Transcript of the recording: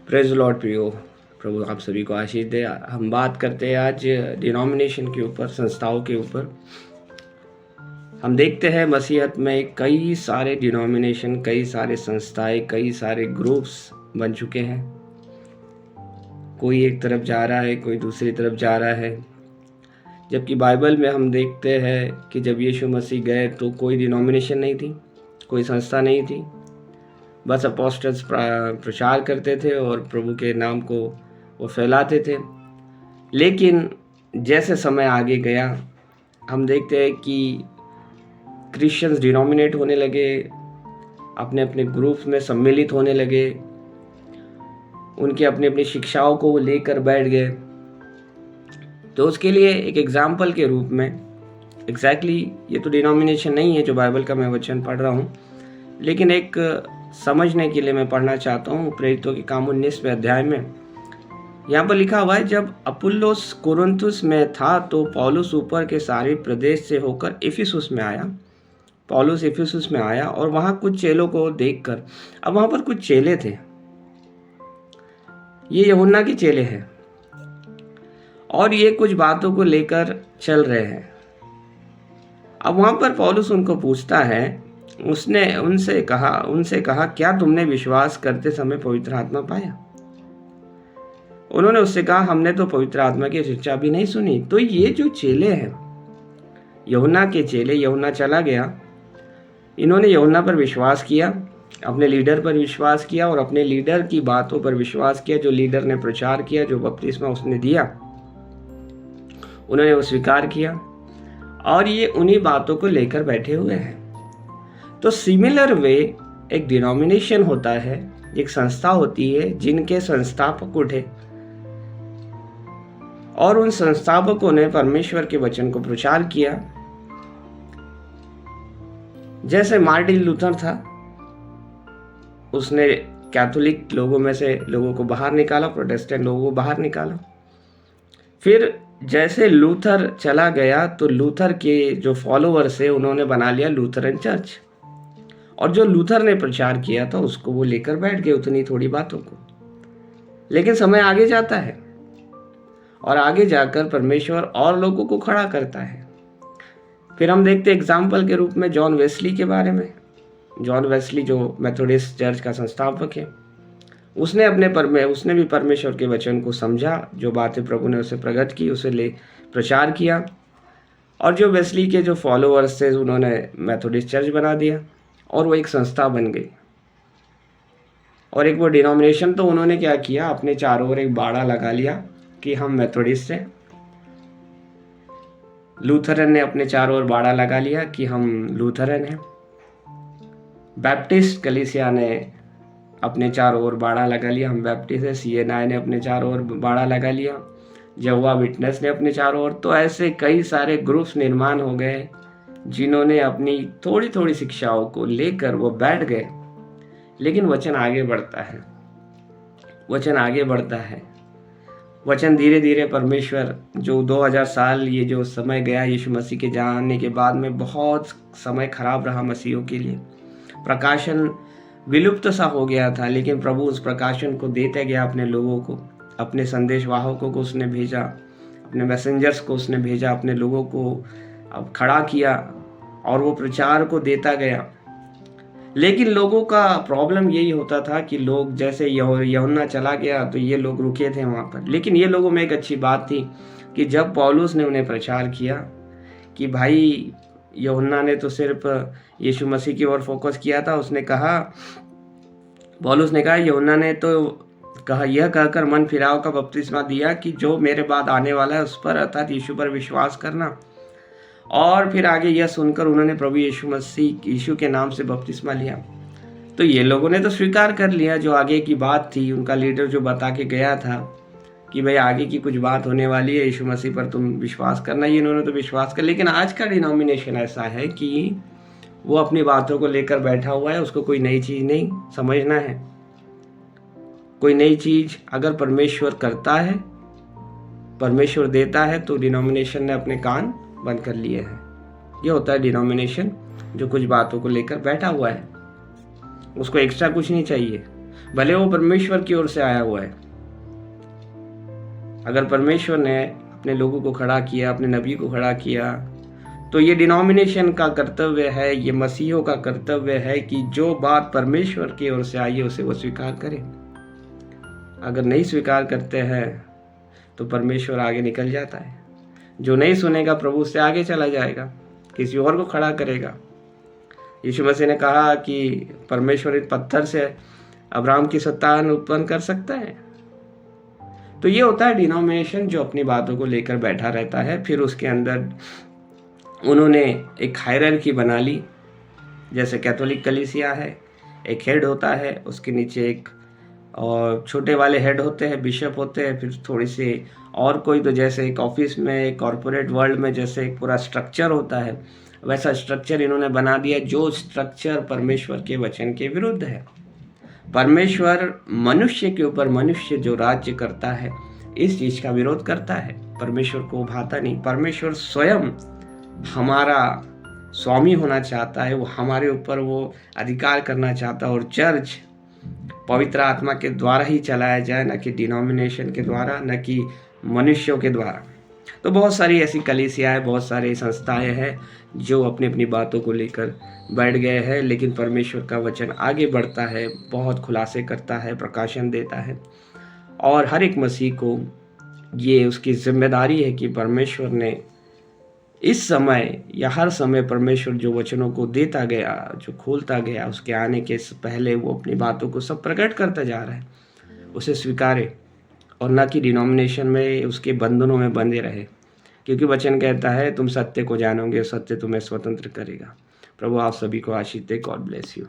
Praise Lord प्रियो। प्रभु आप सभी को आशीष दे। हम बात करते हैं आज डिनोमिनेशन के ऊपर, संस्थाओं के ऊपर। हम देखते हैं मसीहत में कई सारे डिनोमिनेशन, कई सारे संस्थाएं, कई सारे ग्रुप्स बन चुके हैं। कोई एक तरफ जा रहा है, कोई दूसरी तरफ जा रहा है। जबकि बाइबल में हम देखते हैं कि जब यीशु मसीह गए तो कोई डिनोमिनेशन नहीं थी, कोई संस्था नहीं थी। बस अपोस्टल्स प्रचार करते थे और प्रभु के नाम को वो फैलाते थे। लेकिन जैसे समय आगे गया, हम देखते हैं कि क्रिश्चियंस डिनोमिनेट होने लगे, अपने अपने ग्रुप्स में सम्मिलित होने लगे, उनकी अपनी अपनी शिक्षाओं को वो लेकर बैठ गए। तो उसके लिए एक एग्जाम्पल के रूप में, एग्जैक्टली ये तो डिनोमिनेशन नहीं है जो बाइबल का मैं वचन पढ़ रहा हूँ, लेकिन एक समझने के लिए मैं पढ़ना चाहता हूँ प्रेरितों के काम 19वें अध्याय में। यहाँ पर लिखा हुआ है, जब अपुल्लोस कोरिन्थुस में था तो पौलुस ऊपर के सारे प्रदेश से होकर इफिसुस में आया। पौलुस इफिसुस में आया और वहाँ कुछ चेलों को देखकर, अब वहाँ पर कुछ चेले थे, ये यूहन्ना के चेले हैं और ये कुछ बातों को लेकर चल रहे हैं। अब वहाँ पर पौलुस उनको पूछता है, उसने उनसे कहा क्या तुमने विश्वास करते समय पवित्र आत्मा पाया? उन्होंने उससे कहा, हमने तो पवित्र आत्मा की शिक्षा भी नहीं सुनी। तो ये जो चेले हैं, यूहन्ना के चेले, यूहन्ना चला गया, इन्होंने यूहन्ना पर विश्वास किया, अपने लीडर पर विश्वास किया और अपने लीडर की बातों पर विश्वास किया। जो लीडर ने प्रचार किया, जो बपतिस्मा उसने दिया, उन्होंने वो स्वीकार किया और ये उन्हीं बातों को लेकर बैठे हुए हैं। तो सिमिलर वे एक डिनोमिनेशन होता है, एक संस्था होती है जिनके संस्थापक उठे और उन संस्थापकों ने परमेश्वर के वचन को प्रचार किया। जैसे मार्टिन लूथर था, उसने कैथोलिक लोगों में से लोगों को बाहर निकाला, प्रोटेस्टेंट लोगों को बाहर निकाला। फिर जैसे लूथर चला गया तो लूथर के जो फॉलोअर्स है उन्होंने बना लिया लूथरन चर्च, और जो लूथर ने प्रचार किया था उसको वो लेकर बैठ गए, उतनी थोड़ी बातों को। लेकिन समय आगे जाता है और आगे जाकर परमेश्वर और लोगों को खड़ा करता है। फिर हम देखते एग्जाम्पल के रूप में जॉन वेस्ली के बारे में। जॉन वेस्ली जो मेथोडिस्ट चर्च का संस्थापक है, उसने भी परमेश्वर के वचन को समझा, जो बातें प्रभु ने उसे प्रकट की उसे ले प्रचार किया, और जो वेस्ली के जो फॉलोअर्स थे उन्होंने मेथोडिस्ट चर्च बना दिया और वो एक संस्था बन गई। और एक वो डिनोमिनेशन, तो उन्होंने क्या किया, अपने चारों ओर एक बाड़ा लगा लिया कि हम मेथोडिस्ट हैं। लूथरन ने अपने चारों ओर बाड़ा लगा लिया कि हम लूथरन हैं। बैप्टिस्ट कलीसिया ने अपने चारों ओर बाड़ा लगा लिया, हम बैप्टिस्ट हैं। CNI ने अपने चारों ओर बाड़ा लगा लिया। यहोवा विटनेस ने अपने चारों ओर। तो ऐसे कई सारे ग्रुप्स निर्माण हो गए जिन्होंने अपनी थोड़ी थोड़ी शिक्षाओं को लेकर वो बैठ गए। लेकिन वचन आगे बढ़ता है, वचन आगे बढ़ता है। वचन धीरे धीरे परमेश्वर, जो 2000 साल ये जो समय गया यीशु मसीह के जाने के बाद में, बहुत समय खराब रहा मसीहों के लिए। प्रकाशन विलुप्त सा हो गया था, लेकिन प्रभु उस प्रकाशन को देते गया अपने लोगों को, अपने संदेशवाहकों को उसने भेजा, अपने मैसेंजर्स को उसने भेजा, अपने लोगों को अब खड़ा किया और वो प्रचार को देता गया। लेकिन लोगों का प्रॉब्लम यही होता था कि लोग, जैसे यूहन्ना चला गया तो ये लोग रुके थे वहाँ पर। लेकिन ये लोगों में एक अच्छी बात थी कि जब पौलुस ने उन्हें प्रचार किया कि भाई, यूहन्ना ने तो सिर्फ यीशु मसीह की ओर फोकस किया था, पौलुस ने कहा, यूहन्ना ने तो यह कहकर मन फिराव का बपतिस्मा दिया कि जो मेरे बाद आने वाला है उस पर, अर्थात यीशु पर विश्वास करना। और फिर आगे यह सुनकर उन्होंने प्रभु यीशु के नाम से बपतिस्मा लिया। तो ये लोगों ने तो स्वीकार कर लिया जो आगे की बात थी। उनका लीडर जो बता के गया था कि भाई आगे की कुछ बात होने वाली है, यीशु मसीह पर तुम विश्वास करना, ये इन्होंने तो विश्वास कर। लेकिन आज का डिनोमिनेशन ऐसा है कि वो अपनी बातों को लेकर बैठा हुआ है, उसको कोई नई चीज़ नहीं समझना है। कोई नई चीज़ अगर परमेश्वर करता है, परमेश्वर देता है, तो डिनोमिनेशन ने अपने कान बंद कर लिए हैं। ये होता है डिनोमिनेशन, जो कुछ बातों को लेकर बैठा हुआ है, उसको एक्स्ट्रा कुछ नहीं चाहिए। भले वो परमेश्वर की ओर से आया हुआ है। अगर परमेश्वर ने अपने लोगों को खड़ा किया, अपने नबी को खड़ा किया, तो ये डिनोमिनेशन का कर्तव्य है, ये मसीहों का कर्तव्य है कि जो बात परमेश्वर की ओर से आई है उसे वो स्वीकार करें। अगर नहीं स्वीकार करते हैं तो परमेश्वर आगे निकल जाता है। जो नहीं सुनेगा प्रभु उससे आगे चला जाएगा, किसी और को खड़ा करेगा। यीशु मसीह ने कहा कि परमेश्वर इस पत्थर से अब्राहम की संतान उत्पन्न कर सकता है। तो ये होता है डिनोमिनेशन, जो अपनी बातों को लेकर बैठा रहता है। फिर उसके अंदर उन्होंने एक हायरार्की बना ली। जैसे कैथोलिक कलीसिया है, एक हेड होता है, उसके नीचे एक और छोटे वाले हेड होते हैं, बिशप होते हैं, फिर थोड़ी सी और कोई, तो जैसे एक ऑफिस में, कॉरपोरेट वर्ल्ड में जैसे एक पूरा स्ट्रक्चर होता है, वैसा स्ट्रक्चर इन्होंने बना दिया, जो स्ट्रक्चर परमेश्वर के वचन के विरुद्ध है। परमेश्वर मनुष्य के ऊपर, मनुष्य जो राज्य करता है, इस चीज़ का विरोध करता है। परमेश्वर को भाता नहीं। परमेश्वर स्वयं हमारा स्वामी होना चाहता है, वो हमारे ऊपर वो अधिकार करना चाहता है। और चर्च पवित्र आत्मा के द्वारा ही चलाया जाए, न कि डिनोमिनेशन के द्वारा, न कि मनुष्यों के द्वारा। तो बहुत सारी ऐसी कलीसियाएँ, बहुत सारी संस्थाएं हैं जो अपनी अपनी बातों को लेकर बैठ गए हैं, लेकिन परमेश्वर का वचन आगे बढ़ता है, बहुत खुलासे करता है, प्रकाशन देता है। और हर एक मसीह को ये उसकी जिम्मेदारी है कि परमेश्वर ने इस समय या हर समय परमेश्वर जो वचनों को देता गया, जो खोलता गया, उसके आने के पहले वो अपनी बातों को सब प्रकट करता जा रहा है, उसे स्वीकारे और न कि डिनोमिनेशन में, उसके बंधनों में बंधे रहे। क्योंकि वचन कहता है तुम सत्य को जानोगे, सत्य तुम्हें स्वतंत्र करेगा। प्रभु आप सभी को आशीष दे। God bless you.